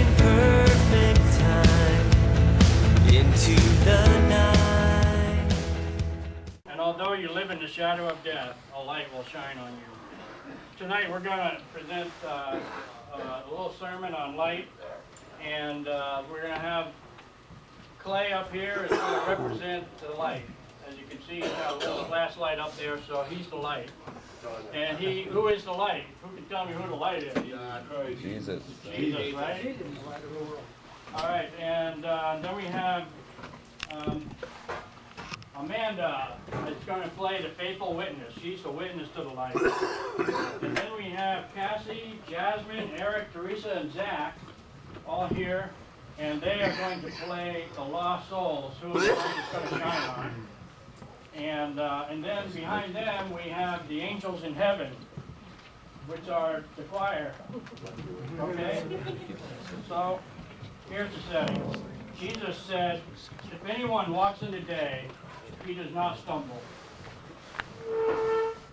in perfect time into the night. And although you live in the shadow of death, a light will shine on you. Tonight we're going to present a little sermon on light, and we're going to have Clay up here is going to represent the light. As you can see, he's got a little flashlight up there, so he's the light. And who is the light? Who can tell me who the light is? Jesus. Jesus, right? All right, and then we have Amanda is going to play the faithful witness. She's the witness to the light. And then we have Cassie, Jasmine, Eric, Teresa, and Zach all here. And they are going to play the lost souls, who the light is going to shine on. And then behind them we have the angels in heaven, which are the choir. Okay? So, here's the setting. Jesus said, if anyone walks in the day, he does not stumble,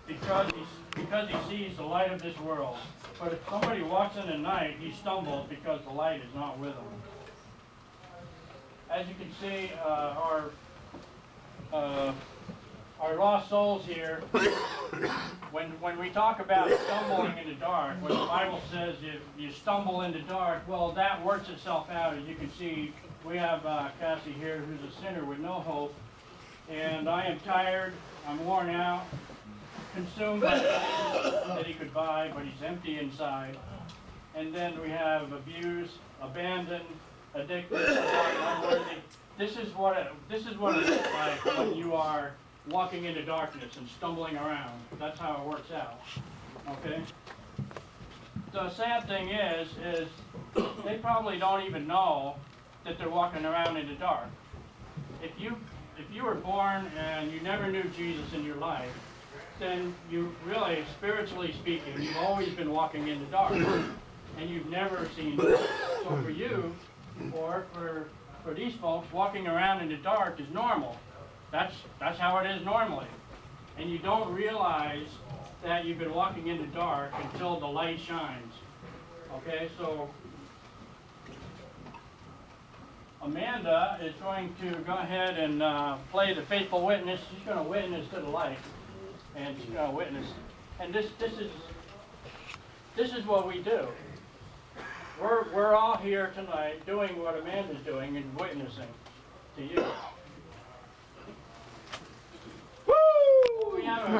because he sees the light of this world. But if somebody walks in the night, he stumbles because the light is not with him. As you can see, our lost souls here, when we talk about stumbling in the dark, when the Bible says if you stumble in the dark, well, that works itself out. As you can see, we have Cassie here, who's a sinner with no hope. And I am tired, I'm worn out, consumed by things that he could buy, but he's empty inside. And then we have abused, abandoned, addicted, unworthy. This is what it looks like when you are walking into darkness and stumbling around. That's how it works out. Okay? The sad thing is they probably don't even know that they're walking around in the dark. If you were born and you never knew Jesus in your life, then you really, spiritually speaking, you've always been walking in the dark, and you've never seen God. So for you, or for these folks, walking around in the dark is normal. That's how it is normally. And you don't realize that you've been walking in the dark until the light shines. Okay, so Amanda is going to go ahead and play the faithful witness. She's going to witness to the light, and she's going to witness. And this is what we do. We're all here tonight doing what Amanda's doing and witnessing to you. Woo! We have a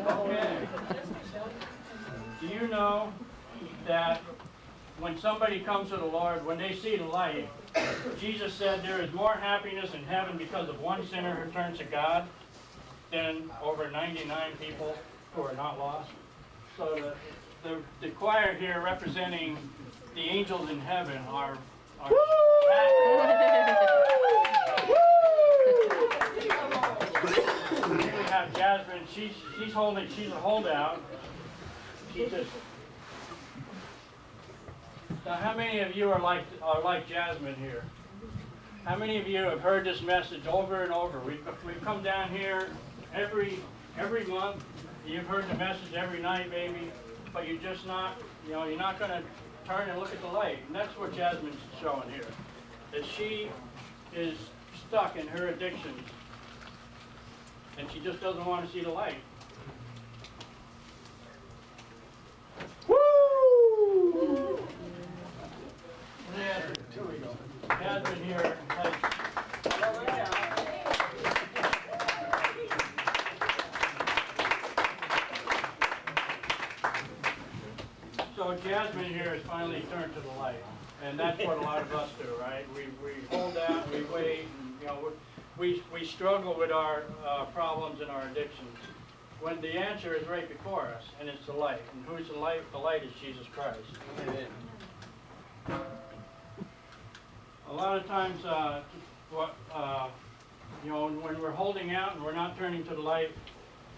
Okay. Do you know that when somebody comes to the Lord, when they see the light, Jesus said there is more happiness in heaven because of one sinner who turns to God than over 99 people who are not lost? So the choir here representing the angels in heaven are we have Jasmine. She's a holdout. Now, how many of you are like Jasmine here? How many of you have heard this message over and over? We've come down here every month. You've heard the message every night, maybe, but you're just not, you're not going to turn and look at the light. And that's what Jasmine's showing here, that she is stuck in her addictions, and she just doesn't want to see the light. Woo! Yeah, here we go. Jasmine here has... So Jasmine here has finally turned to the light, and that's what a lot of us do, right? We hold out, we wait, and, we struggle with our problems and our addictions, when the answer is right before us, and it's the light. And who's the light? The light is Jesus Christ. Amen. A lot of times, when we're holding out and we're not turning to the light,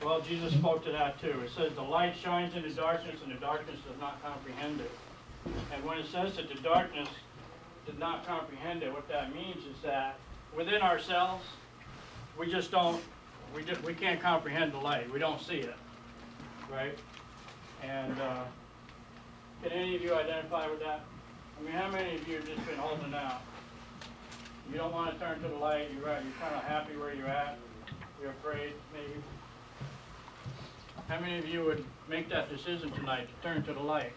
well, Jesus spoke to that too. It says the light shines in the darkness, and the darkness does not comprehend it. And when it says that the darkness did not comprehend it, what that means is that within ourselves, we just don't, we can't comprehend the light. We don't see it. right? And can any of you identify with that? I mean, how many of you have just been holding out? You don't want to turn to the light. You're kind of happy where you're at. You're afraid, maybe. How many of you would make that decision tonight to turn to the light?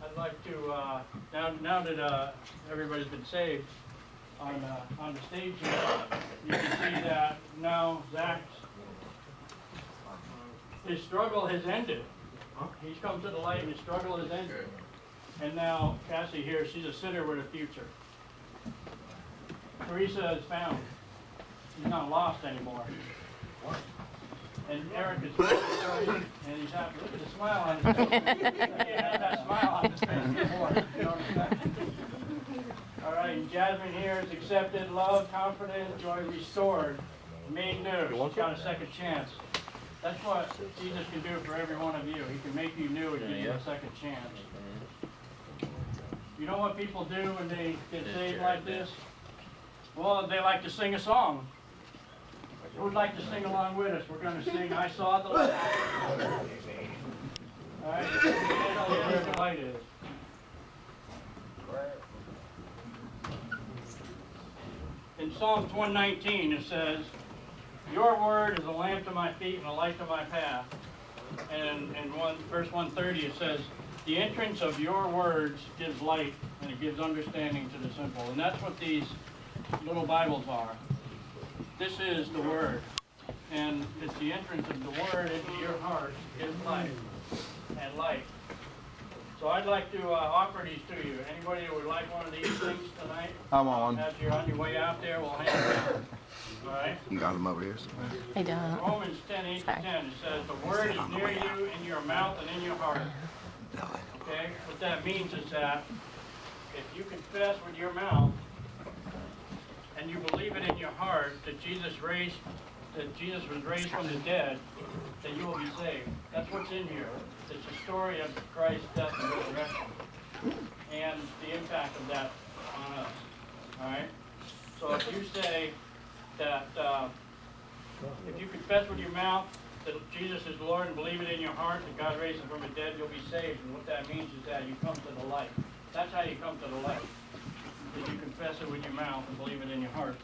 I'd like to, now that everybody's been saved on the stage here, you can see that now his struggle has ended. He's come to the light and his struggle has ended. And now Cassie here, she's a sinner with a future. Teresa is found. He's not lost anymore. And Eric is and he's happy. Look at the smile on his face. I can't have that smile on his face before. You know what I'm saying? All right, and Jasmine here is accepted, love, confident, joy restored, made new. She's got a second chance. That's what Jesus can do for every one of you. He can make you new and give you a second chance. You know what people do when they get saved like this? Well, they like to sing a song. Who would like to sing along with us? We're going to sing I Saw the Light. All right, let's tell you where the light is. In Psalms 119 it says, your word is a lamp to my feet and a light to my path. And in verse 130 it says, the entrance of your words gives light and it gives understanding to the simple. And that's what these little Bibles are. This is the Word. And it's the entrance of the Word into your heart gives life and light. So I'd like to offer these to you. Anybody who would like one of these things tonight? I want one. As you're on your way out there, we'll hand them out. All right? You got them over here. I don't. Romans 10:8-10, it says, the Word is near you, in your mouth and in your heart. Okay? What that means is that if you confess with your mouth and you believe it in your heart that Jesus was raised from the dead, then you will be saved. That's what's in here. It's the story of Christ's death and resurrection and the impact of that on us. All right? So if you say that, if you confess with your mouth that Jesus is Lord and believe it in your heart that God raised him from the dead, you'll be saved. And what that means is that you come to the light. That's how you come to the light. If you confess it with your mouth and believe it in your heart,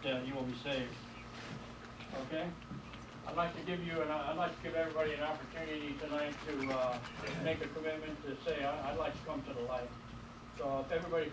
that you will be saved. Okay? I'd like to give everybody an opportunity tonight to make a commitment to say, I'd like to come to the light. So if everybody